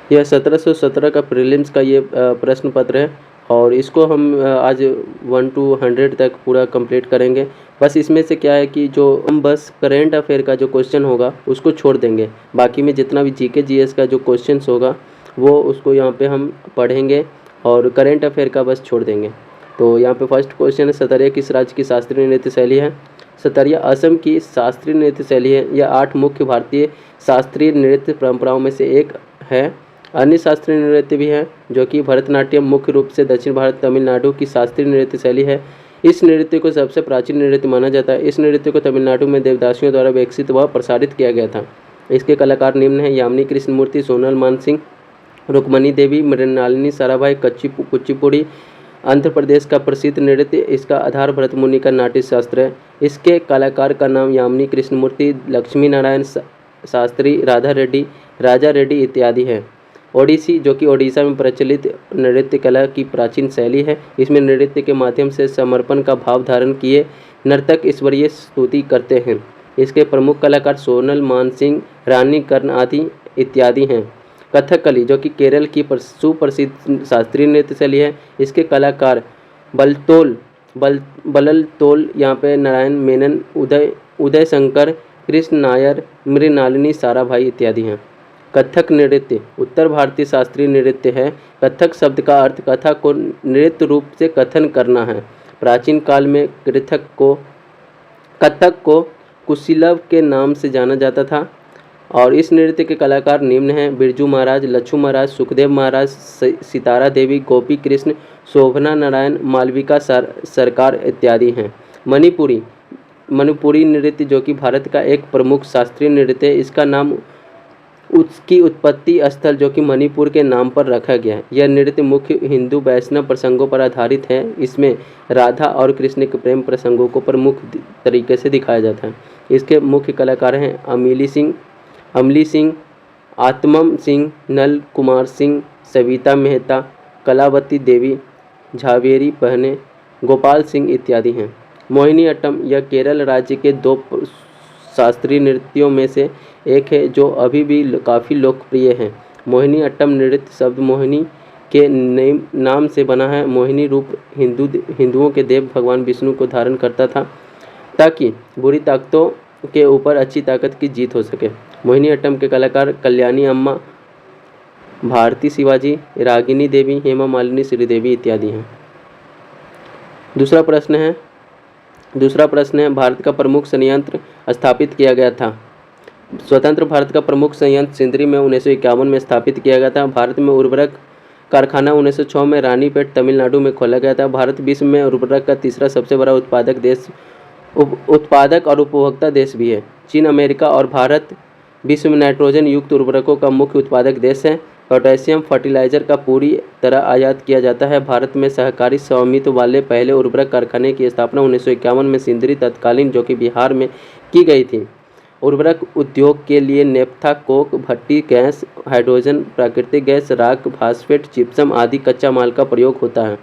यह 1717 का प्रीलिम्स का ये प्रश्न पत्र है और इसको हम आज 1 to 100 तक पूरा कंप्लीट करेंगे। बस इसमें से क्या है कि जो हम बस करेंट अफेयर का जो क्वेश्चन होगा उसको छोड़ देंगे, बाकी में जितना भी जीके जीएस का जो क्वेश्चंस होगा वो उसको यहाँ पे हम पढ़ेंगे और करेंट अफेयर का बस छोड़ देंगे। तो यहाँ पे फर्स्ट क्वेश्चन है, सतरिया किस राज्य की शास्त्रीय नृत्य शैली है? सतरिया असम की शास्त्रीय नृत्य शैली है। यह 8 मुख्य भारतीय शास्त्रीय नृत्य परंपराओं में से एक है। अन्य शास्त्रीय नृत्य भी हैं जो कि भरतनाट्यम मुख्य रूप से दक्षिण भारत तमिलनाडु की शास्त्रीय नृत्य शैली है। इस नृत्य को सबसे प्राचीन नृत्य माना जाता है। इस नृत्य को तमिलनाडु में देवदासियों द्वारा विकसित व प्रसारित किया गया था। इसके कलाकार निम्न हैं: यामिनी कृष्णमूर्ति, सोनल मानसिंह, रुक्मणी देवी, मृणालिनी साराभाई, कुचिपुड़ी। आंध्र प्रदेश का प्रसिद्ध नृत्य, इसका आधार भरत मुनि का नाट्य शास्त्र है। इसके कलाकार का नाम यामिनी कृष्णमूर्ति, लक्ष्मी नारायण शास्त्री, राधा रेड्डी, राजा रेड्डी इत्यादि है। ओडिसी, जो कि ओडिशा में प्रचलित नृत्य कला की प्राचीन शैली है। इसमें नृत्य के माध्यम से समर्पण का भाव धारण किए नर्तक ईश्वरीय स्तुति करते हैं। इसके प्रमुख कलाकार सोनल मानसिंह, रानी कर्ण आदि इत्यादि हैं। कथकली, जो कि केरल की सुप्रसिद्ध शास्त्रीय नृत्य शैली है। इसके कलाकार बलल तोल, यहाँ पे नारायण मेनन, उदय शंकर, कृष्ण नायर, मृणालिनी साराभाई इत्यादि हैं। कथक नृत्य उत्तर भारतीय शास्त्रीय नृत्य है। कथक शब्द का अर्थ कथा को नृत्य रूप से कथन करना है। प्राचीन काल में कथक को कुशीलव के नाम से जाना जाता था और इस नृत्य के कलाकार निम्न हैं: बिरजू महाराज, लच्छू महाराज, सुखदेव महाराज, सितारा देवी, गोपी कृष्ण, शोभना नारायण, मालविका सरकार इत्यादि हैं। मणिपुरी नृत्य, जो कि भारत का एक प्रमुख शास्त्रीय नृत्य है। इसका नाम उसकी उत्पत्ति स्थल, जो कि मणिपुर के नाम पर रखा गया है। यह नृत्य मुख्य हिंदू वैष्णव प्रसंगों पर आधारित है। इसमें राधा और कृष्ण के प्रेम प्रसंगों को प्रमुख तरीके से दिखाया जाता है। इसके मुख्य कलाकार हैं अमली सिंह, आत्मम सिंह, नल कुमार सिंह, सविता मेहता, कलावती देवी, झावेरी बहने, गोपाल सिंह इत्यादि हैं। मोहिनी अट्टम, यह केरल राज्य के 2 शास्त्रीय नृत्यों में से एक है जो अभी भी काफ़ी लोकप्रिय है। मोहिनी अट्टम नृत्य शब्द मोहिनी के नाम से बना है। मोहिनी रूप हिंदुओं के देव भगवान विष्णु को धारण करता था ताकि बुरी ताकतों के ऊपर अच्छी ताकत की जीत हो सके। मोहिनी अट्टम के कलाकार कल्याणी अम्मा, भारती शिवाजी, रागिनी देवी, हेमा मालिनी, श्रीदेवी इत्यादि हैं। दूसरा प्रश्न है भारत का प्रमुख संयंत्र स्थापित किया गया था। स्वतंत्र भारत का प्रमुख संयंत्र सिंदरी में 1951 में स्थापित किया गया था। भारत में उर्वरक कारखाना 1906 में रानीपेट तमिलनाडु में खोला गया था। भारत विश्व में उर्वरक का तीसरा सबसे बड़ा उत्पादक और उपभोक्ता देश भी है। चीन, अमेरिका और भारत विश्व में नाइट्रोजन युक्त उर्वरकों का मुख्य उत्पादक देश है। पोटेशियम फर्टिलाइजर का पूरी तरह आयात किया जाता है। भारत में सहकारी स्वामित्व वाले पहले उर्वरक कारखाने की स्थापना 1951 में सिंदरी तत्कालीन, जो कि बिहार में की गई थी। उर्वरक उद्योग के लिए नेफ्था, कोक, भट्टी गैस, हाइड्रोजन, प्राकृतिक गैस, राख, फास्फेट, जिप्सम आदि कच्चा माल का प्रयोग होता है।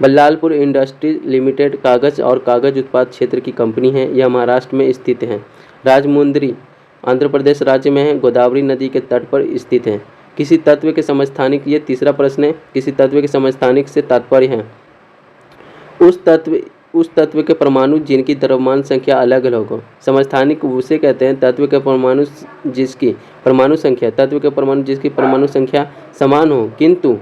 बल्लालपुर इंडस्ट्रीज लिमिटेड कागज़ और कागज़ उत्पाद क्षेत्र की कंपनी है। यह महाराष्ट्र में स्थित है। राजमुंद्री आंध्र प्रदेश राज्य में है। गोदावरी नदी के तट पर स्थित है। किसी तत्व के समस्थानिक, ये तीसरा प्रश्न है, किसी तत्व के समस्थानिक से तात्पर्य है उस तत्व के परमाणु जिनकी द्रव्यमान संख्या अलग अलग हो। समस्थानिक उसे कहते हैं तत्व के परमाणु जिसकी परमाणु संख्या समान हो किंतु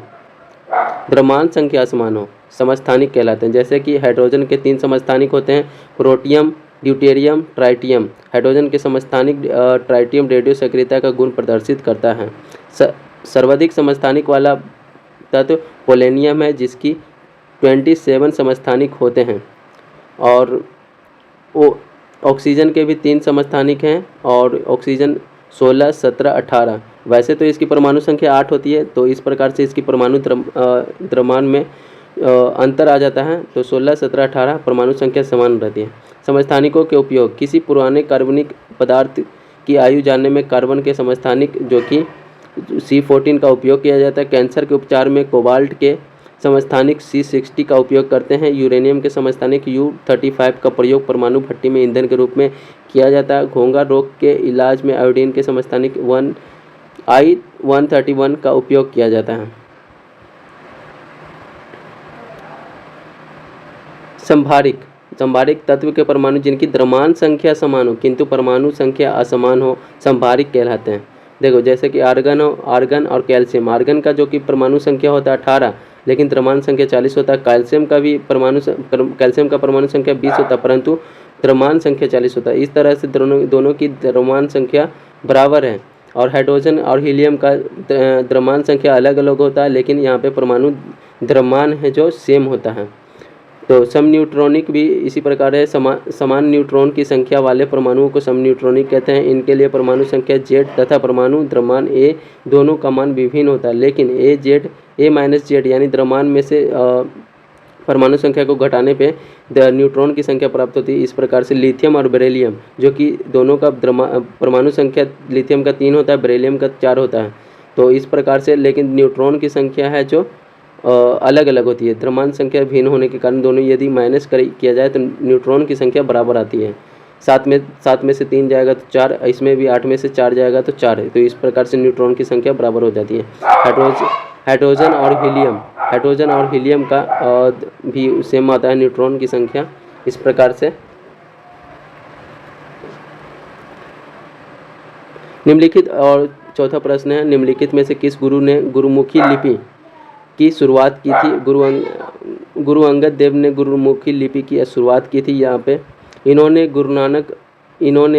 द्रव्यमान संख्या असमान हो, समस्थानिक कहलाते हैं। जैसे कि हाइड्रोजन के 3 समस्थानिक होते हैं: प्रोटियम, ड्यूटेरियम, ट्राइटियम। हाइड्रोजन के समस्थानिक ट्राइटियम रेडियो सक्रियता का गुण प्रदर्शित करता है। सर्वाधिक समस्थानिक वाला तत्व पोलेनियम है जिसकी 27 समस्थानिक होते हैं और ऑक्सीजन के भी 3 समस्थानिक हैं और ऑक्सीजन 16, 17, 18। वैसे तो इसकी परमाणु संख्या 8 होती है, तो इस प्रकार से इसकी परमाणु द्रव्यमान में अंतर आ जाता है, तो 16, 17, 18 परमाणु संख्या समान रहती है। समस्थानिकों के उपयोग: किसी पुराने कार्बनिक पदार्थ की आयु जानने में कार्बन के समस्थानिक, जो कि C14 का उपयोग किया जाता है। कैंसर के उपचार में कोबाल्ट के समस्थानिक C60 का उपयोग करते हैं। यूरेनियम के समस्थानिक U35 का प्रयोग परमाणु भट्टी में ईंधन के रूप में किया जाता है। घोंघा रोग के इलाज में आयोडीन के समस्थानिक I-131 का उपयोग किया जाता है। संभारिक संभारिक तत्व के परमाणु जिनकी द्रव्यमान संख्या समान हो किंतु परमाणु संख्या असमान हो संभारिक कहलाते हैं। देखो जैसे कि आर्गन और कैल्शियम। आर्गन का जो कि परमाणु संख्या होता है 18 लेकिन द्रव्यमान संख्या 40 होता है। कैल्शियम का परमाणु संख्या 20 होता है परंतु द्रव्यमान संख्या 40 होता है। इस तरह से दोनों की द्रव्यमान संख्या बराबर है। और हाइड्रोजन और हीलियम का द्रव्यमान संख्या अलग अलग होता है लेकिन यहाँ पे परमाणु द्रव्यमान है जो सेम होता है। तो समन्यूट्रॉनिक भी इसी प्रकार है। समान न्यूट्रॉन की संख्या वाले परमाणुओं को समन्यूट्रॉनिक कहते हैं। इनके लिए परमाणु संख्या Z तथा परमाणु द्रव्यमान A दोनों का मान विभिन्न होता है लेकिन A-Z यानी द्रव्यमान में से परमाणु संख्या को घटाने पे न्यूट्रॉन की संख्या प्राप्त होती है। इस प्रकार से लिथियम और बेरिलियम जो कि दोनों का परमाणु संख्या लिथियम का 3 होता है, बेरिलियम का 4 होता है। तो इस प्रकार से लेकिन न्यूट्रॉन की संख्या है जो अलग अलग होती है। द्रव्यमान संख्या भिन्न होने के कारण दोनों यदि माइनस किया जाए तो न्यूट्रॉन की संख्या बराबर आती है। 7 में से 3 जाएगा तो 4, इसमें भी 8 में से 4 जाएगा तो 4 है। तो इस प्रकार से न्यूट्रॉन की संख्या बराबर हो जाती है। हाइड्रोजन और हीलियम का भी सेम आता है न्यूट्रॉन की संख्या इस प्रकार से। निम्नलिखित और चौथा प्रश्न है, निम्नलिखित में से किस गुरु ने गुरुमुखी लिपि की शुरुआत की थी? गुरु अंगद देव ने गुरुमुखी लिपि की शुरुआत की थी। यहाँ पे इन्होंने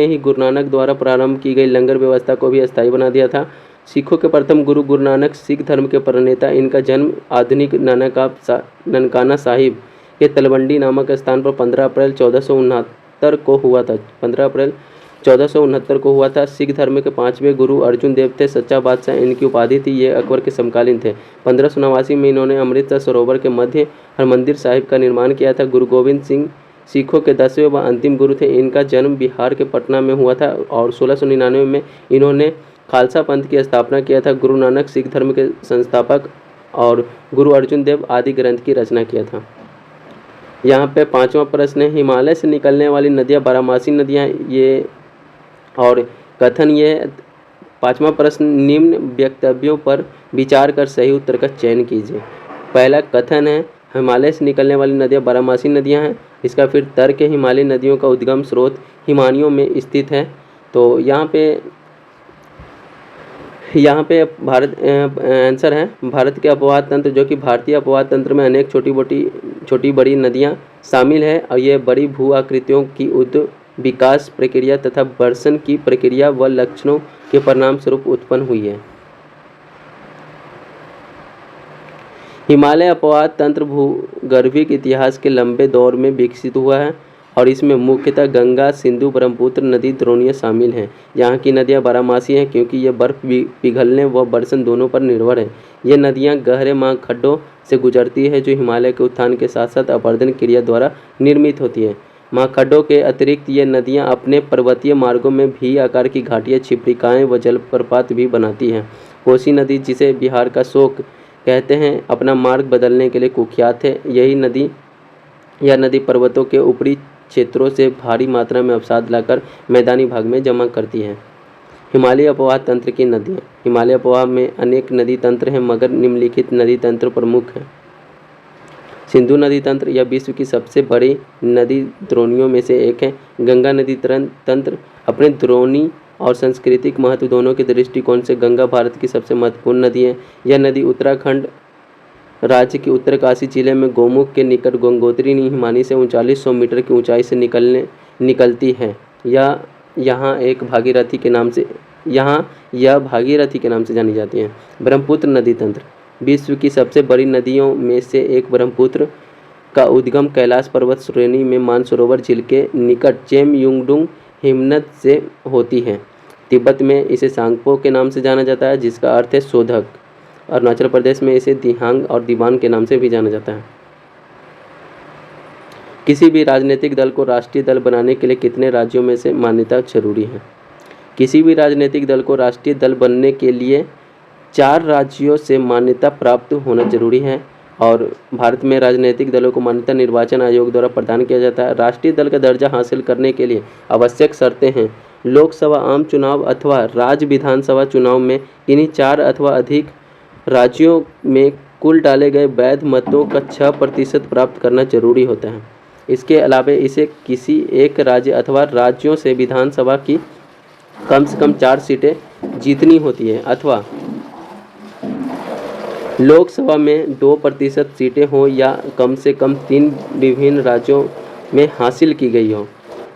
ही गुरु नानक द्वारा प्रारंभ की गई लंगर व्यवस्था को भी अस्थायी बना दिया था। सिखों के प्रथम गुरु नानक सिख धर्म के प्रणेता। इनका जन्म आधुनिक ननकाना साहिब के तलवंडी नामक स्थान पर 15 अप्रैल 1469 को हुआ था। 15 अप्रैल 1469 को हुआ था। सिख धर्म के 5वें गुरु अर्जुन देव थे सच्चा बादशाह इनकी उपाधि थी। ये अकबर के समकालीन थे। 1589 में इन्होंने अमृतसर सरोवर के मध्य हरमंदिर साहिब का निर्माण किया था। गुरु गोविंद सिंह सिखों के 10वें व अंतिम गुरु थे। इनका जन्म बिहार के पटना में हुआ था और 1699 में इन्होंने खालसा पंथ की स्थापना किया था। गुरु नानक सिख धर्म के संस्थापक और गुरु अर्जुन देव आदि ग्रंथ की रचना किया था। यहाँ पे 5वां प्रश्न है, हिमालय से निकलने वाली नदियाँ 12मासी नदियाँ ये और कथन ये। 5वां प्रश्न, निम्न वक्तव्यों पर विचार कर सही उत्तर का चयन कीजिए। पहला कथन है हिमालय से निकलने वाली नदियाँ 12मासी नदियाँ हैं। इसका फिर तर्क है हिमालयी नदियों का उद्गम स्रोत हिमानियों में स्थित है। तो यहाँ पे आंसर है भारत के अपवाह तंत्र, जो कि भारतीय अपवाह तंत्र में अनेक छोटी बड़ी नदियाँ शामिल है और ये बड़ी भू आकृतियों की विकास प्रक्रिया तथा वर्षण की प्रक्रिया व लक्षणों के परिणाम स्वरूप उत्पन्न हुई है। हिमालय अपवाह तंत्र भूगर्भिक इतिहास के लंबे दौर में विकसित हुआ है और इसमें मुख्यतः गंगा, सिंधु, ब्रह्मपुत्र नदी द्रोणियाँ शामिल हैं। यहाँ की नदियाँ 12मासी हैं क्योंकि ये बर्फ पिघलने व वर्षण दोनों पर निर्भर है। ये नदियाँ गहरे महाखड्डों से गुजरती है जो हिमालय के उत्थान के साथ साथ अपरदन क्रिया द्वारा निर्मित होती है। महाखड्डों के अतिरिक्त ये नदियाँ अपने पर्वतीय मार्गों में भी आकार की घाटियाँ, छिपरिकाएँ व जलप्रपात भी बनाती हैं। कोसी नदी, जिसे बिहार का शोक कहते हैं, अपना मार्ग बदलने के लिए कुख्यात है। यह नदी पर्वतों के ऊपरी क्षेत्रों से भारी मात्रा में अवसाद लाकर मैदानी भाग में जमा करती है। हिमालय अपवाह तंत्र की नदियाँ। हिमालय अपवाह में अनेक नदी तंत्र हैं मगर निम्नलिखित नदी तंत्र प्रमुख हैं। सिंधु नदी तंत्र, यह विश्व की सबसे बड़ी नदी द्रोणियों में से एक है। गंगा नदी तंत्र अपने द्रोणी और सांस्कृतिक महत्व दोनों के दृष्टिकोण से गंगा भारत की सबसे महत्वपूर्ण नदी है। यह नदी उत्तराखंड राज्य के उत्तरकाशी जिले में गौमुख के निकट गंगोत्री हिमानी से 3900 मीटर की ऊंचाई से निकलती है। यह भागीरथी के नाम से जानी जाती है। ब्रह्मपुत्र नदी तंत्र, विश्व की सबसे बड़ी नदियों में से एक ब्रह्मपुत्र का उद्गम कैलाश पर्वत श्रेणी में मानसरोवर झील के निकट चेमयुंगडुंग हिमनद से होती है। तिब्बत में इसे सांगपो के नाम से जाना जाता है जिसका अर्थ है शोधक। अरुणाचल प्रदेश में इसे दिहांग और दिबान के नाम से भी जाना जाता है। किसी भी राजनीतिक दल को राष्ट्रीय दल बनाने के लिए कितने राज्यों में से मान्यता जरूरी है? किसी भी राजनीतिक दल को राष्ट्रीय दल बनने के लिए 4 राज्यों से मान्यता प्राप्त होना जरूरी है और भारत में राजनीतिक दलों को मान्यता निर्वाचन आयोग द्वारा प्रदान किया जाता है। राष्ट्रीय दल का दर्जा हासिल करने के लिए आवश्यक शर्तें हैं। लोकसभा आम चुनाव अथवा राज्य विधानसभा चुनाव में इन्हीं 4 अथवा अधिक राज्यों में कुल डाले गए वैध मतों का 6% प्राप्त करना जरूरी होता है। इसके अलावा इसे किसी एक राज्य अथवा राज्यों से विधानसभा की कम से कम 4 सीटें जीतनी होती है अथवा लोकसभा में 2% सीटें हों या कम से कम 3 विभिन्न राज्यों में हासिल की गई हो।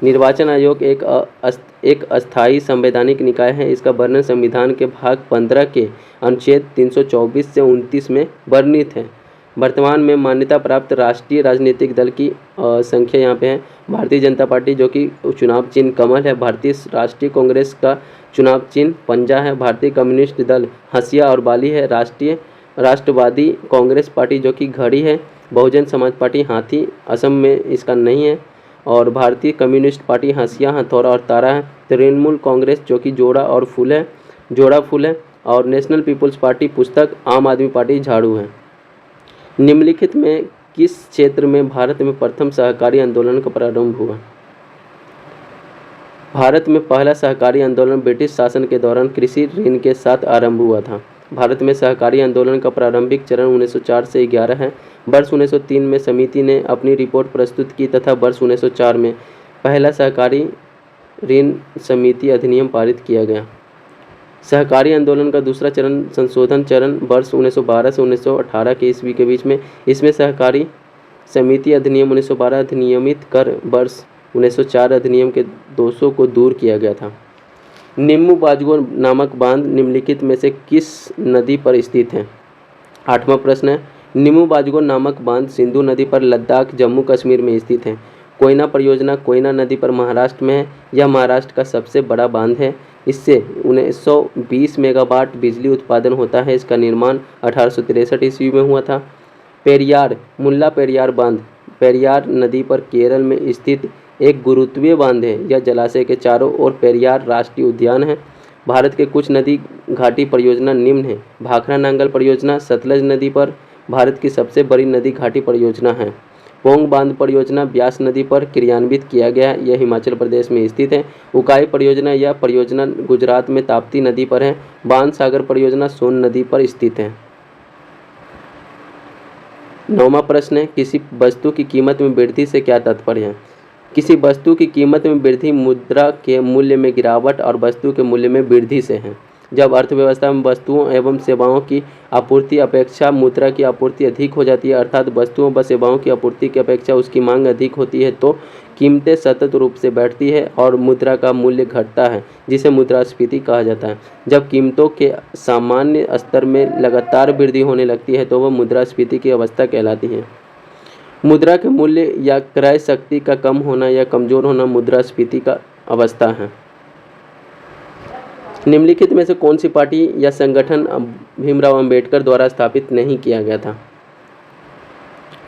निर्वाचन आयोग एक अस्थायी संवैधानिक निकाय है। इसका वर्णन संविधान के भाग 15 के अनुच्छेद 324 से 29 में वर्णित है। वर्तमान में मान्यता प्राप्त राष्ट्रीय राजनीतिक दल की संख्या यहाँ पे है। भारतीय जनता पार्टी जो कि चुनाव चिन्ह कमल है, भारतीय राष्ट्रीय कांग्रेस का चुनाव चिन्ह पंजा है, भारतीय कम्युनिस्ट दल हंसिया और बाली है, राष्ट्रीय राष्ट्रवादी कांग्रेस पार्टी जो कि घड़ी है, बहुजन समाज पार्टी हाथी, असम में इसका नहीं है, और भारतीय कम्युनिस्ट पार्टी हंसिया, हथौड़ा और तारा है। तृणमूल कांग्रेस जो कि जोड़ा फूल है, और नेशनल पीपुल्स पार्टी पुस्तक, आम आदमी पार्टी झाड़ू है। निम्नलिखित में किस क्षेत्र में भारत में प्रथम सहकारी आंदोलन का प्रारंभ हुआ? भारत में पहला सहकारी आंदोलन ब्रिटिश शासन के दौरान कृषि ऋण के साथ आरंभ हुआ था। भारत में सहकारी आंदोलन का प्रारंभिक चरण 1904 से 11 है। वर्ष 1903 में समिति ने अपनी रिपोर्ट प्रस्तुत की तथा वर्ष 1904 में पहला सहकारी ऋण समिति अधिनियम पारित किया गया। सहकारी आंदोलन का दूसरा चरण संशोधन चरण वर्ष 1912 से 1918 के ईस्वी के बीच में, इसमें सहकारी समिति अधिनियम 1912 अधिनियमित कर वर्ष 1904 अधिनियम के दोषों को दूर किया गया था। निम्बू बाजगो नामक बांध निम्नलिखित में से किस नदी पर स्थित है? 8वां प्रश्न है, निम्बू बाजगो नामक बांध सिंधु नदी पर लद्दाख जम्मू कश्मीर में स्थित है। कोयना परियोजना कोयना नदी पर महाराष्ट्र में है। यह महाराष्ट्र का सबसे बड़ा बांध है। इससे 1920 मेगावाट बिजली उत्पादन होता है। इसका निर्माण 1863 ईस्वी में हुआ था। पेरियार मुल्ला पेरियार बांध पेरियार नदी पर केरल में स्थित एक गुरुत्वीय बांध है। यह जलाशय के चारों ओर पेरियार राष्ट्रीय उद्यान है। भारत के कुछ नदी घाटी परियोजना निम्न है। भाखड़ा नांगल परियोजना सतलज नदी पर भारत की सबसे बड़ी नदी घाटी परियोजना है। पोंग बांध परियोजना ब्यास नदी पर क्रियान्वित किया गया। यह हिमाचल प्रदेश में स्थित है। उकाई परियोजना यह परियोजना गुजरात में ताप्ती नदी पर है। बाण सागर परियोजना सोन नदी पर स्थित है। 9वां प्रश्न है, किसी वस्तु की कीमत में वृद्धि से क्या तात्पर्य है? किसी वस्तु की कीमत में वृद्धि मुद्रा के मूल्य में गिरावट और वस्तु के मूल्य में वृद्धि से है। जब अर्थव्यवस्था में वस्तुओं एवं सेवाओं की आपूर्ति अपेक्षा मुद्रा की आपूर्ति अधिक हो जाती है, अर्थात वस्तुओं व सेवाओं की आपूर्ति की अपेक्षा उसकी मांग अधिक होती है, तो कीमतें सतत रूप से बढ़ती है और मुद्रा का मूल्य घटता है, जिसे मुद्रास्फीति कहा जाता है। जब कीमतों के सामान्य स्तर में लगातार वृद्धि होने लगती है तो वह मुद्रास्फीति की अवस्था कहलाती है। मुद्रा के मूल्य या क्रय शक्ति का कम होना या कमजोर होना मुद्रास्फीति का अवस्था है। निम्नलिखित में से कौन सी पार्टी या संगठन भीमराव अंबेडकर द्वारा स्थापित नहीं किया गया था?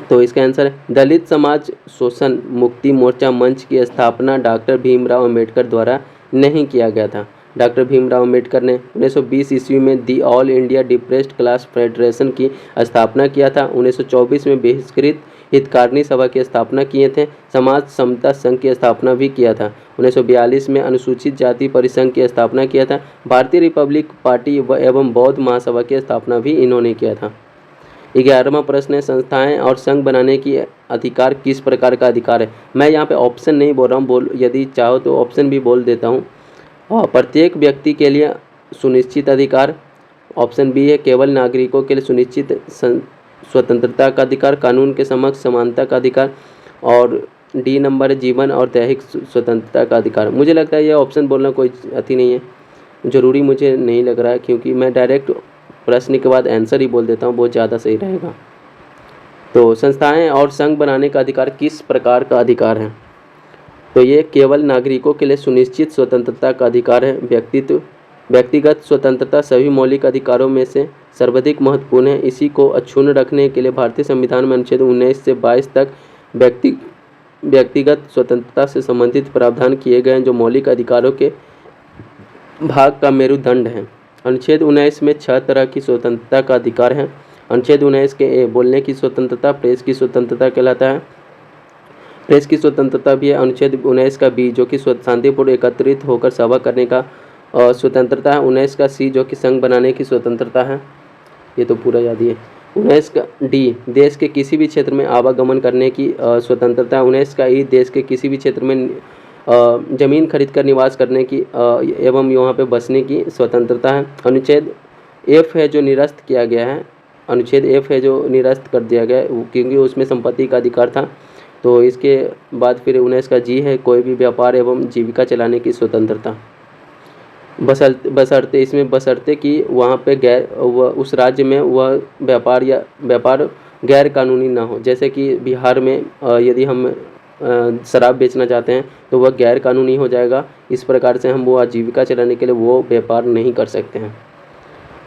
तो इसका आंसर है दलित समाज शोषण मुक्ति मोर्चा मंच की स्थापना डॉक्टर भीमराव अंबेडकर द्वारा नहीं किया गया था। डॉक्टर भीमराव अंबेडकर ने 1920 ईस्वी में the all India depressed class federation की स्थापना किया था। 1924 में बहिष्कृत हितकारिणी सभा की स्थापना किए थे। समाज समता संघ की स्थापना भी किया था। 1942 में अनुसूचित जाति परिसंघ की स्थापना किया था। भारतीय रिपब्लिक पार्टी एवं बौद्ध महासभा की स्थापना भी इन्होंने किया था। 11वां प्रश्न है, संस्थाएं और संघ बनाने की अधिकार किस प्रकार का अधिकार है? मैं यहाँ पे ऑप्शन नहीं बोल रहा हूँ, यदि चाहो तो ऑप्शन भी बोल देता हूँ। प्रत्येक व्यक्ति के लिए सुनिश्चित अधिकार। ऑप्शन बी है केवल नागरिकों के लिए सुनिश्चित स्वतंत्रता का अधिकार, कानून के समक्ष समानता का अधिकार, और डी नंबर है जीवन और दैहिक स्वतंत्रता का अधिकार। मुझे लगता है यह ऑप्शन बोलना कोई अति नहीं है, ज़रूरी मुझे नहीं लग रहा है, क्योंकि मैं डायरेक्ट प्रश्न के बाद आंसर ही बोल देता हूँ, बहुत ज़्यादा सही रहेगा। तो संस्थाएं और संघ बनाने का अधिकार किस प्रकार का अधिकार है? तो ये केवल नागरिकों के लिए सुनिश्चित स्वतंत्रता का अधिकार है। व्यक्तिगत स्वतंत्रता सभी मौलिक अधिकारों में से सर्वाधिक महत्वपूर्ण है। इसी को अक्षुण्ण रखने के लिए भारतीय संविधान में अनुच्छेद 19 से 22 तक व्यक्तिगत स्वतंत्रता से संबंधित प्रावधान किए गए हैं, जो मौलिक अधिकारों के भाग का मेरुदंड है। अनुच्छेद 19 में 6 तरह की स्वतंत्रता का अधिकार है। अनुच्छेद 19 के बोलने की स्वतंत्रता प्रेस की स्वतंत्रता कहलाता है। प्रेस की स्वतंत्रता भी है। अनुच्छेद 19 का बी जो कि शांतिपूर्ण एकत्रित होकर सभा करने का स्वतंत्रता है। 19 का सी जो कि संघ बनाने की स्वतंत्रता है, ये तो पूरा याद ही है। 19 का डी देश के किसी भी क्षेत्र में आवागमन करने की स्वतंत्रता है। 19 का ई देश के किसी भी क्षेत्र में जमीन खरीद कर निवास करने की एवं यहाँ पे बसने की स्वतंत्रता है। अनुच्छेद एफ है जो निरस्त किया गया है, अनुच्छेद एफ है जो निरस्त कर दिया गया है क्योंकि उसमें संपत्ति का अधिकार था। तो इसके बाद फिर 19 का जी है कोई भी व्यापार एवं जीविका चलाने की स्वतंत्रता, बशर्ते इसमें बशर्ते कि वहाँ पे उस राज्य में वह व्यापार गैर कानूनी ना हो। जैसे कि बिहार में यदि हम शराब बेचना चाहते हैं तो वह गैर कानूनी हो जाएगा। इस प्रकार से हम वो आजीविका चलाने के लिए वो व्यापार नहीं कर सकते हैं।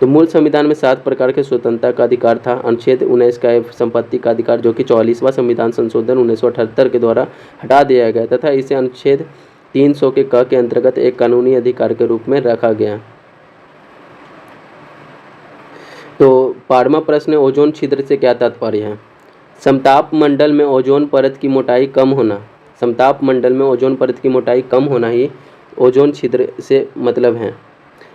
तो मूल संविधान में 7 प्रकार के स्वतंत्रता का अधिकार था। अनुच्छेद 19 का संपत्ति का अधिकार जो कि 44वां संविधान संशोधन 1978 के द्वारा हटा दिया गया तथा इसे अनुच्छेद 300 के क के अंतर्गत एक कानूनी अधिकार के रूप में रखा गया। तो 12वां प्रश्न, ओजोन छिद्र से क्या तात्पर्य है? समताप मंडल में ओजोन परत की मोटाई कम होना, समताप मंडल में ओजोन परत की मोटाई कम होना ही ओजोन छिद्र से मतलब है।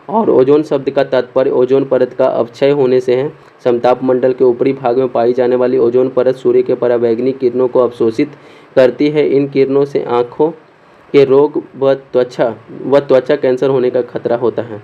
और ओजोन शब्द का तात्पर्य ओजोन परत का अपक्षय होने से है। समताप मंडल के ऊपरी भाग में पाई जाने वाली ओजोन परत सूर्य के पराबैंगनी किरणों को अवशोषित करती है। इन किरणों से आँखों के रोग व त्वचा कैंसर होने का खतरा होता है।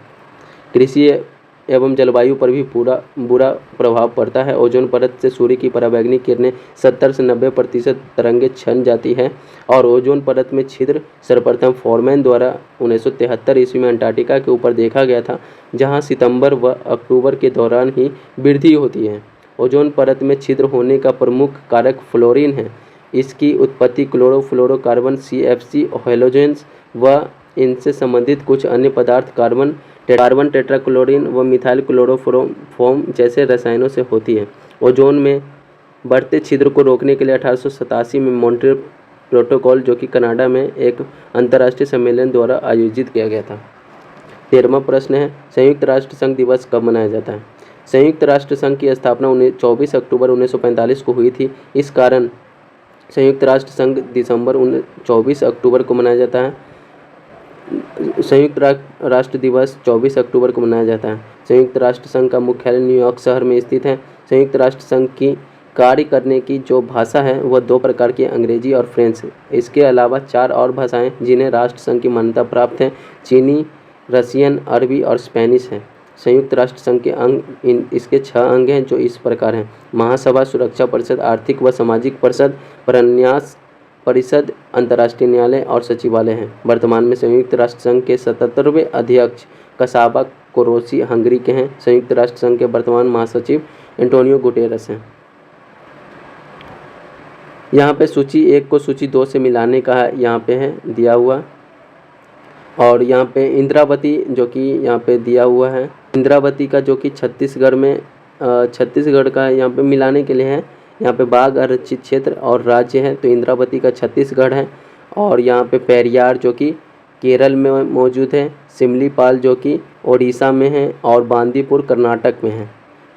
कृषि एवं जलवायु पर भी बुरा प्रभाव पड़ता है। ओजोन परत से सूर्य की पराबैंगनी किरणें 70 से 90% तरंगें छन जाती है और ओजोन परत में छिद्र सर्वप्रथम फॉरमैन द्वारा 1973 ईस्वी में अंटार्कटिका के ऊपर देखा गया था, जहां सितंबर व अक्टूबर के दौरान ही वृद्धि होती है। ओजोन परत में छिद्र होने का प्रमुख कारक फ्लोरीन है। इसकी उत्पत्ति क्लोरोफ्लोरोकार्बन CFC हैलोजेंस व इनसे संबंधित कुछ अन्य पदार्थ कार्बन टेट्राक्लोरीन व मिथाइल क्लोरोफॉर्म जैसे रसायनों से होती है। ओजोन में बढ़ते छिद्र को रोकने के लिए 1887 में मॉन्ट्रियल प्रोटोकॉल जो कि कनाडा में एक अंतर्राष्ट्रीय सम्मेलन द्वारा आयोजित किया गया था। 13वां प्रश्न है, संयुक्त राष्ट्र संघ दिवस कब मनाया जाता है? संयुक्त राष्ट्र संघ की स्थापना 24 अक्टूबर 1945 को हुई थी। इस कारण संयुक्त राष्ट्र संघ 24 अक्टूबर को मनाया जाता है। संयुक्त राष्ट्र दिवस 24 अक्टूबर को मनाया जाता है। संयुक्त राष्ट्र संघ का मुख्यालय न्यूयॉर्क शहर में स्थित है। संयुक्त राष्ट्र संघ की कार्य करने की जो भाषा है वह 2 प्रकार की, अंग्रेजी और फ्रेंच। इसके अलावा 4 और भाषाएं जिन्हें राष्ट्र संघ की मान्यता प्राप्त है, चीनी, रशियन, अरबी और स्पेनिश है। संयुक्त राष्ट्र संघ के इसके 6 अंग हैं जो इस प्रकार हैं: महासभा, सुरक्षा परिषद, आर्थिक व सामाजिक परिषद, प्रन्यास परिषद, अंतर्राष्ट्रीय न्यायालय और सचिवालय हैं। वर्तमान में संयुक्त राष्ट्र संघ के 77वें अध्यक्ष कसाबा कोरोसी हंगरी के हैं। संयुक्त राष्ट्र संघ के वर्तमान महासचिव एंटोनियो गुटेरस हैं। यहाँ पे सूची 1 को सूची 2 से मिलाने का यहाँ पे है दिया हुआ, और यहाँ पे इंद्रावती जो कि यहाँ पे दिया हुआ है, इंद्रावती का जो कि छत्तीसगढ़ का यहाँ पे मिलाने के लिए है। यहाँ पे बाघ आरक्षित क्षेत्र और राज्य है, तो इंद्रावती का छत्तीसगढ़ है। और यहाँ पे पेरियार जो कि केरल में मौजूद है, सिमलीपाल जो कि ओडिशा में है और बांदीपुर कर्नाटक में है।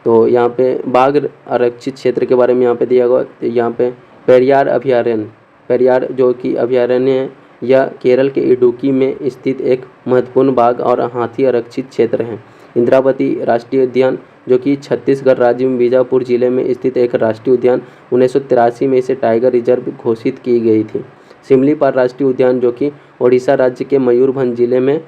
तो यहाँ पे बाघ आरक्षित क्षेत्र के बारे में यहाँ पे दिया हुआ। तो यहाँ पे पेरियार अभयारण्य, पेरियार जो कि अभयारण्य है, यह केरल के इडुक्की में स्थित एक महत्वपूर्ण बाघ और हाथी आरक्षित क्षेत्र है। इंद्रावती राष्ट्रीय उद्यान जो कि छत्तीसगढ़ राज्य में बीजापुर जिले में स्थित एक राष्ट्रीय उद्यान, 1983 में इसे टाइगर रिजर्व घोषित की गई थी। सिमलीपाल राष्ट्रीय उद्यान जो कि ओडिशा राज्य के मयूरभंज जिले में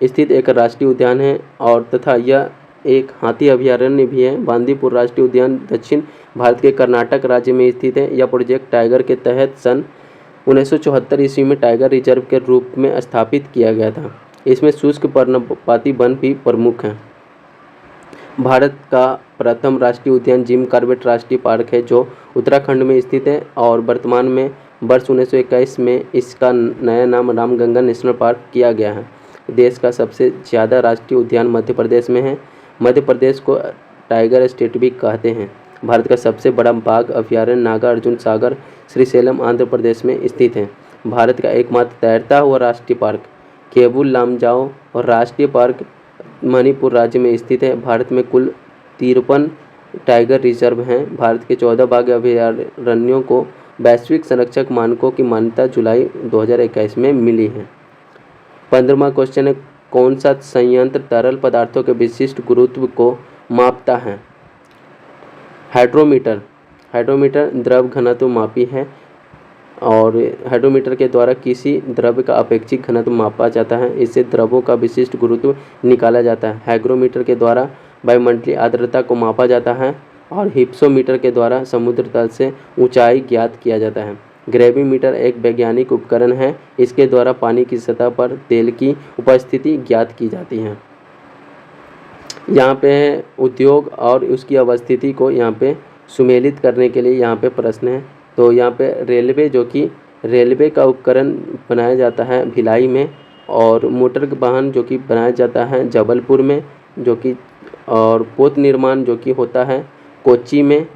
स्थित एक राष्ट्रीय उद्यान है और तथा यह एक हाथी अभयारण्य भी है। बांदीपुर राष्ट्रीय उद्यान दक्षिण भारत के कर्नाटक राज्य में स्थित है। यह प्रोजेक्ट टाइगर के तहत सन 1974 ईस्वी में टाइगर रिजर्व के रूप में स्थापित किया गया था। इसमें शुष्क पर्णपाती वन भी प्रमुख हैं। भारत का प्रथम राष्ट्रीय उद्यान जिम कॉर्बेट राष्ट्रीय पार्क है जो उत्तराखंड में स्थित है और वर्तमान में वर्ष 1921 में इसका नया नाम रामगंगा नेशनल पार्क किया गया है। देश का सबसे ज़्यादा राष्ट्रीय उद्यान मध्य प्रदेश में है। मध्य प्रदेश को टाइगर स्टेट भी कहते हैं। भारत का सबसे बड़ा बाघ अभयारण्य नागार्जुन सागर श्रीशैलम आंध्र प्रदेश में स्थित है। भारत का एकमात्र तैरता हुआ राष्ट्रीय पार्क केबुल लामजाओ और राष्ट्रीय पार्क मणिपुर राज्य में स्थित है। भारत में कुल 53 टाइगर रिजर्व हैं। भारत के 14 बाघ अभयारण्यों को वैश्विक संरक्षक मानकों की मान्यता जुलाई 2021 में मिली है। 15वां क्वेश्चन है, कौन सा संयंत्र तरल पदार्थों के विशिष्ट गुरुत्व को मापता है? हाइड्रोमीटर। हाइड्रोमीटर द्रव घनत्व मापी है और हाइड्रोमीटर के द्वारा किसी द्रव्य का अपेक्षित घनत्व मापा जाता है। इससे द्रवों का विशिष्ट गुरुत्व निकाला जाता है। हाइग्रोमीटर के द्वारा वायुमंडलीय आर्द्रता को मापा जाता है और हिप्सोमीटर के द्वारा समुद्र तल से ऊंचाई ज्ञात किया जाता है। ग्रेविमीटर एक वैज्ञानिक उपकरण है। इसके द्वारा पानी की सतह पर तेल की उपस्थिति ज्ञात की जाती है। यहाँ पे उद्योग और उसकी अवस्थिति को यहाँ पे सुमेलित करने के लिए यहाँ पे प्रश्न है। तो यहाँ पे रेलवे, जो कि रेलवे का उपकरण बनाया जाता है भिलाई में, और मोटर वाहन जो कि बनाया जाता है जबलपुर में, जो कि और पोत निर्माण जो कि होता है कोच्चि में,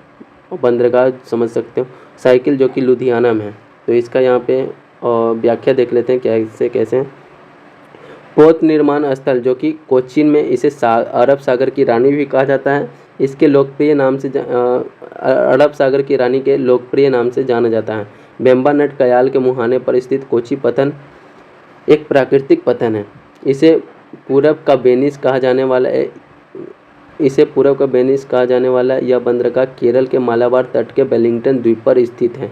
बंदरगाह समझ सकते हो। साइकिल जो कि लुधियाना में है। तो इसका यहाँ पे व्याख्या देख लेते हैं कैसे कैसे। पोत निर्माण स्थल जो कि कोच्चिन में, इसे अरब सागर की रानी भी कहा जाता है। इसके लोकप्रिय नाम से अरब सागर की रानी के लोकप्रिय नाम से जाना जाता है। वेम्बनाड कयाल के मुहाने पर स्थित कोच्चि पत्तन एक प्राकृतिक पत्तन है। इसे पूरब का वेनिस कहा जाने वाला है। यह बंदरगाह केरल के मालाबार तट के वेलिंगटन द्वीप पर स्थित है।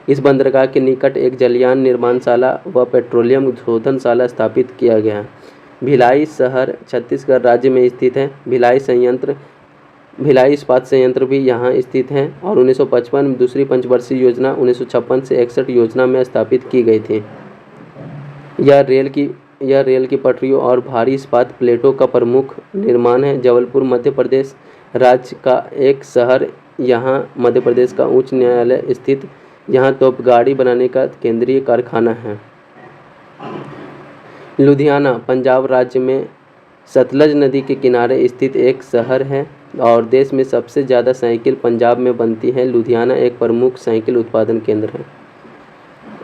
इस बंदरगाह के निकट एक जलयान निर्माणशाला व पेट्रोलियम शोधनशाला स्थापित किया गया है। भिलाई शहर छत्तीसगढ़ राज्य में स्थित है। भिलाई इस्पात संयंत्र भी यहाँ स्थित है और 1955 में दूसरी पंचवर्षीय योजना 1956 से 61 योजना में स्थापित की गई थी। यह रेल की पटरियों और भारी इस्पात प्लेटों का प्रमुख निर्माण है। जबलपुर मध्य प्रदेश राज्य का एक शहर, यहाँ मध्य प्रदेश का उच्च न्यायालय स्थित, यहाँ तोपगाड़ी बनाने का केंद्रीय कारखाना है। लुधियाना पंजाब राज्य में सतलज नदी के किनारे स्थित एक शहर है और देश में सबसे ज़्यादा साइकिल पंजाब में बनती है। लुधियाना एक प्रमुख साइकिल उत्पादन केंद्र है।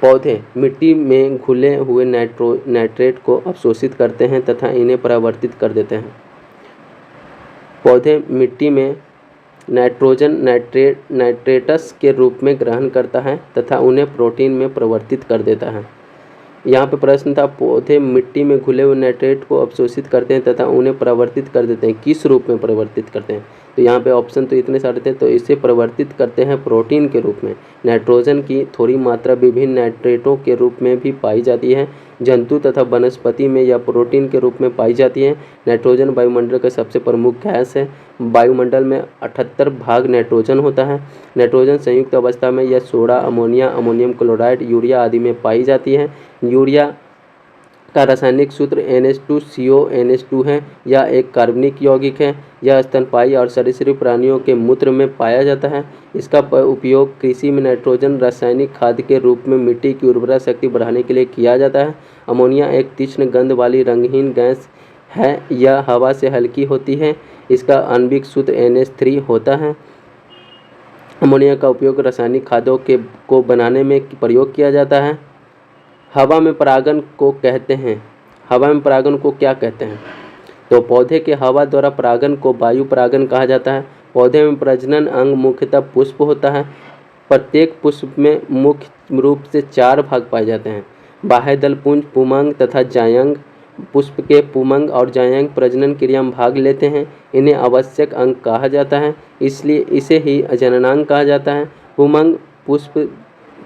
पौधे मिट्टी में घुले हुए नाइट्रेट को अवशोषित करते हैं तथा इन्हें परावर्तित कर देते हैं। पौधे मिट्टी में नाइट्रोजन नाइट्रेटस के रूप में ग्रहण करता है तथा उन्हें प्रोटीन में परिवर्तित कर देता है। यहाँ पे प्रश्न था, पौधे मिट्टी में घुले हुए नाइट्रेट को अवशोषित करते हैं तथा उन्हें परिवर्तित कर देते हैं। किस रूप में परिवर्तित करते हैं? तो यहाँ पे ऑप्शन तो इतने सारे थे। तो इसे परिवर्तित करते हैं प्रोटीन के रूप में। नाइट्रोजन की थोड़ी मात्रा विभिन्न नाइट्रेटों के रूप में भी पाई जाती है। जंतु तथा वनस्पति में यह प्रोटीन के रूप में पाई जाती है। नाइट्रोजन वायुमंडल का सबसे प्रमुख गैस है। वायुमंडल में 78 भाग नाइट्रोजन होता है। नाइट्रोजन संयुक्त अवस्था में यह soda, ammonia, ammonium chloride, urea आदि में पाई जाती है। यूरिया का रासायनिक सूत्र NH2CO NH2 है। यह एक कार्बनिक यौगिक है। यह स्तनपायी और सरीसृप प्राणियों के मूत्र में पाया जाता है। इसका उपयोग कृषि में नाइट्रोजन रासायनिक खाद के रूप में मिट्टी की उर्वरा शक्ति बढ़ाने के लिए किया जाता है। अमोनिया एक तीक्ष्ण गंध वाली रंगहीन गैस है। यह हवा से हल्की होती है। इसका आणविक सूत्र NH3 होता है। अमोनिया का उपयोग रासायनिक खादों को बनाने में प्रयोग किया जाता है। हवा में परागन को कहते हैं। हवा में परागन को क्या कहते हैं? तो पौधे के हवा द्वारा परागन को वायु परागन कहा जाता है। पौधे में प्रजनन अंग मुख्यतः पुष्प होता है। प्रत्येक पुष्प में मुख्य रूप से 4 भाग पाए जाते हैं, बाह्यदल पुंज, पुमंग तथा जायंग। पुष्प के पुमंग और जायंग प्रजनन क्रिया में भाग लेते हैं। इन्हें आवश्यक अंग कहा जाता है, इसलिए इसे ही जननांग कहा जाता है। पुमंग पुष्प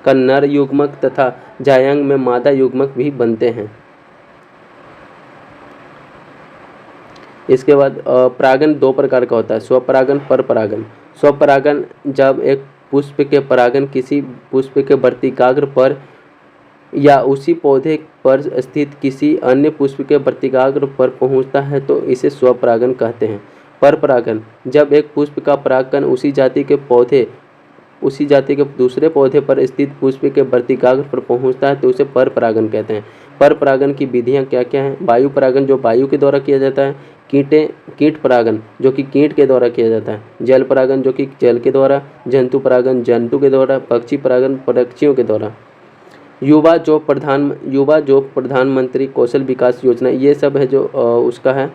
का नर युग्मक तथा जायंग में मादा युग्मक भी बनते हैं। इसके बाद परागन 2 प्रकार का होता है, स्वपरागन, परपरागन। स्वपरागन जब एक पुष्प के परागन किसी पुष्प के वर्तिकाग्र पर या उसी पौधे पर स्थित किसी अन्य पुष्प के वर्तिकाग्र पर पहुंचता है तो इसे स्वपरागन कहते हैं। परपरागन जब एक पुष्प का परागकण उसी जाति के दूसरे पौधे पर स्थित पुष्प के वर्तिकाग्र पर पहुंचता है तो उसे परपरागन कहते हैं। परपरागन की विधियां क्या क्या हैं? वायु परागन जो वायु के द्वारा किया जाता है। कीट परागन जो कि कीट के द्वारा किया जाता है। जल परागन जो कि जल के द्वारा। जंतु परागन जंतु के द्वारा। पक्षी परागन पक्षियों के द्वारा। युवा जो प्रधानमंत्री कौशल विकास योजना, ये सब है जो उसका है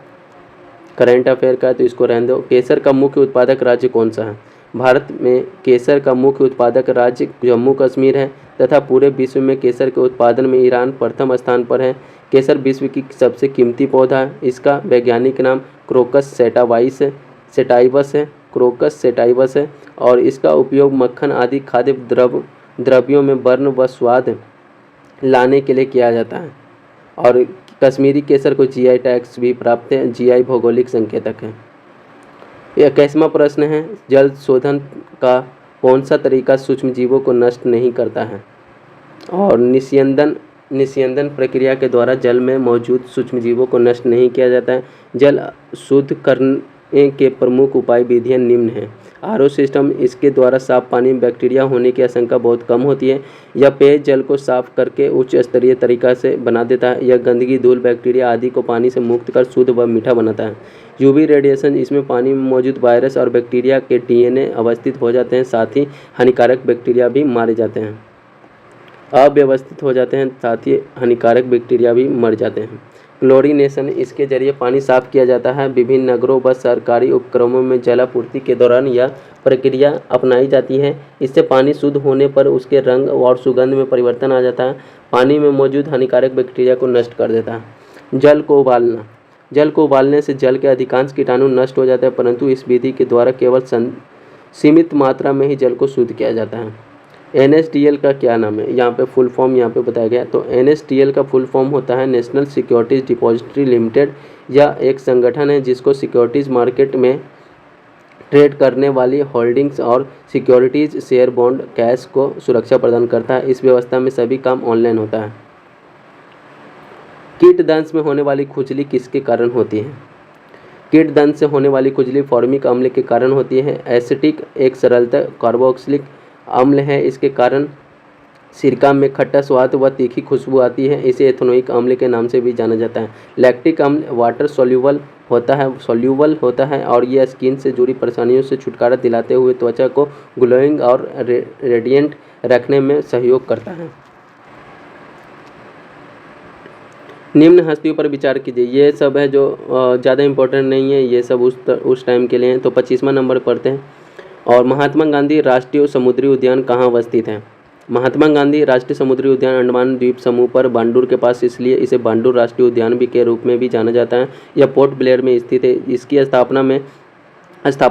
करंट अफेयर का है, तो इसको रहने दो। केसर का मुख्य उत्पादक राज्य कौन सा है? भारत में केसर का मुख्य उत्पादक राज्य जम्मू कश्मीर है तथा पूरे विश्व में केसर के उत्पादन में ईरान प्रथम स्थान पर है। केसर विश्व की सबसे कीमती पौधा है। इसका वैज्ञानिक नाम क्रोकस सेटाइवस है और इसका उपयोग मक्खन आदि खाद्य द्रव्यों में वर्ण व स्वाद लाने के लिए किया जाता है। और कश्मीरी केसर को जीआई टैग्स भी प्राप्त है। जीआई भौगोलिक संकेतक है। 21वां प्रश्न है, जल शोधन का कौन सा तरीका सूक्ष्म जीवों को नष्ट नहीं करता है? और निस्यंदन प्रक्रिया के द्वारा जल में मौजूद सूक्ष्म जीवों को नष्ट नहीं किया जाता है। जल शुद्ध करने के प्रमुख उपाय विधियाँ निम्न हैं। आरओ सिस्टम, इसके द्वारा साफ पानी में बैक्टीरिया होने की आशंका बहुत कम होती है। यह पेय जल को साफ करके उच्च स्तरीय तरीका से बना देता है। यह गंदगी, धूल, बैक्टीरिया आदि को पानी से मुक्त कर शुद्ध व मीठा बनाता है। यूवी रेडिएशन, इसमें पानी में मौजूद वायरस और बैक्टीरिया के डीएनए अवस्थित हो जाते हैं, साथ ही हानिकारक बैक्टीरिया भी मारे जाते हैं। अव्यवस्थित हो जाते हैं, साथ ही हानिकारक बैक्टीरिया भी मर जाते हैं। क्लोरीनेशन, इसके जरिए पानी साफ किया जाता है। विभिन्न नगरों व सरकारी उपक्रमों में जलापूर्ति के दौरान यह प्रक्रिया अपनाई जाती है। इससे पानी शुद्ध होने पर उसके रंग और सुगंध में परिवर्तन आ जाता है। पानी में मौजूद हानिकारक बैक्टीरिया को नष्ट कर देता है। जल को उबालने से जल के अधिकांश कीटाणु नष्ट हो जाते हैं, परंतु इस विधि के द्वारा केवल सीमित मात्रा में ही जल को शुद्ध किया जाता है। NSDL का क्या नाम है? यहाँ पे फुल फॉर्म यहाँ पे बताया गया। तो NSDL का फुल फॉर्म होता है नेशनल सिक्योरिटीज़ डिपॉजिटरी लिमिटेड। यह एक संगठन है जिसको सिक्योरिटीज़ मार्केट में ट्रेड करने वाली होल्डिंग्स और सिक्योरिटीज़, शेयर, बॉन्ड, कैश को सुरक्षा प्रदान करता है। इस व्यवस्था में सभी काम ऑनलाइन होता है। कीट दंश में होने वाली खुजली किसके कारण होती है? कीट दंश से होने वाली खुजली फॉर्मिक अम्ल के कारण होती है। एसिटिक एक सरलता कार्बोक्सिलिक अम्ल है। इसके कारण सिरका में खट्टा स्वाद व तीखी खुशबू आती है। इसे एथेनोइक अम्ल के नाम से भी जाना जाता है। लैक्टिक अम्ल वाटर सोल्यूबल होता है और यह स्किन से जुड़ी परेशानियों से छुटकारा दिलाते हुए त्वचा को ग्लोइंग और रेडिएंट रखने में सहयोग करता है। निम्न हस्तियों पर विचार कीजिए। ये सब है जो ज़्यादा इम्पोर्टेंट नहीं है, ये सब उस टाइम के लिए हैं। तो 25वां नंबर पढ़ते हैं। और महात्मा गांधी राष्ट्रीय समुद्री उद्यान कहाँ अवस्थित है? महात्मा गांधी राष्ट्रीय समुद्री उद्यान अंडमान द्वीप समूह पर बांडूर के पास, इसलिए इसे बांडूर राष्ट्रीय उद्यान भी के रूप में भी जाना जाता है। यह पोर्ट ब्लेयर में स्थित है। इसकी स्थापना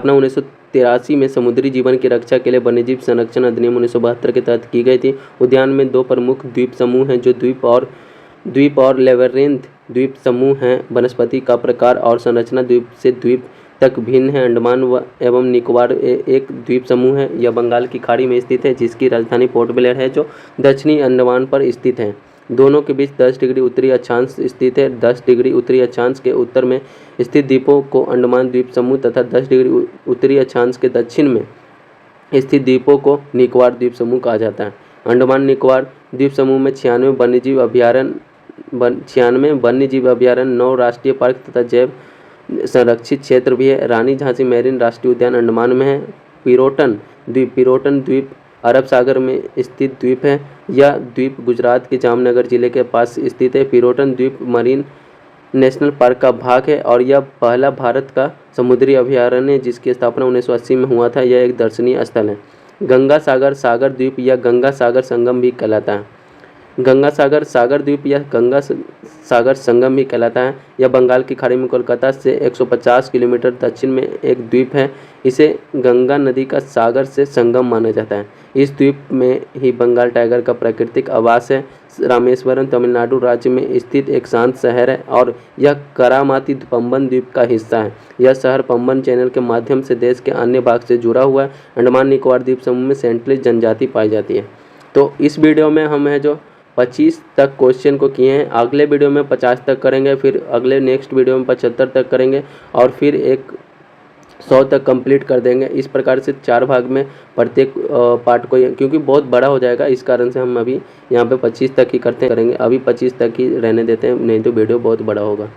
1983 में समुद्री जीवन की रक्षा के लिए वन्यजीव संरक्षण अधिनियम 1972 के तहत की गई थी। उद्यान में 2 प्रमुख द्वीप समूह हैं जो द्वीप और लेबरिंथ द्वीप समूह हैं। वनस्पति का प्रकार और संरचना द्वीप से द्वीप तक भिन्न है। अंडमान एवं निकोबार एक द्वीप समूह है। यह बंगाल की खाड़ी में स्थित है, जिसकी राजधानी पोर्ट ब्लेयर है, जो दक्षिणी अंडमान पर स्थित है। दोनों के बीच 10 डिग्री उत्तरी अक्षांश स्थित है। 10 डिग्री उत्तरी अक्षांश के उत्तर में स्थित द्वीपों को अंडमान द्वीप समूह तथा 10 डिग्री उत्तरी अक्षांश के दक्षिण में स्थित द्वीपों को निकोबार द्वीप समूह कहा जाता है। अंडमान निकोबार द्वीप समूह में 96 वन्यजीव अभ्यारण्य, 9 राष्ट्रीय पार्क तथा जैव संरक्षित क्षेत्र भी है। रानी झांसी मैरीन राष्ट्रीय उद्यान अंडमान में है। पिरोटन द्वीप अरब सागर में स्थित द्वीप है। यह द्वीप गुजरात के जामनगर जिले के पास स्थित है। पिरोटन द्वीप मरीन नेशनल पार्क का भाग है और यह पहला भारत का समुद्री अभयारण्य है, जिसकी स्थापना 1980 में हुआ था। यह एक दर्शनीय स्थल है। गंगा सागर द्वीप या गंगा सागर संगम भी कहलाता है। गंगा सागर द्वीप या गंगा सागर संगम भी कहलाता है। यह बंगाल की खाड़ी में कोलकाता से 150 किलोमीटर दक्षिण में एक द्वीप है। इसे गंगा नदी का सागर से संगम माना जाता है। इस द्वीप में ही बंगाल टाइगर का प्राकृतिक आवास है। रामेश्वरम तमिलनाडु राज्य में स्थित एक शांत शहर है और यह करामाती पंबन द्वीप का हिस्सा है। यह शहर पंबन चैनल के माध्यम से देश के अन्य भाग से जुड़ा हुआ है। अंडमान निकोबार द्वीप समूह में सेंट्रल जनजाति पाई जाती है। तो इस वीडियो में हम जो 25 तक क्वेश्चन को किए हैं। अगले वीडियो में 50 तक करेंगे, फिर अगले नेक्स्ट वीडियो में 75 तक करेंगे और फिर एक 100 तक कंप्लीट कर देंगे। इस प्रकार से 4 भाग में प्रत्येक पार्ट को, क्योंकि बहुत बड़ा हो जाएगा, इस कारण से हम अभी यहाँ पे 25 तक ही करेंगे। अभी 25 तक ही रहने देते हैं, नहीं तो वीडियो बहुत बड़ा होगा।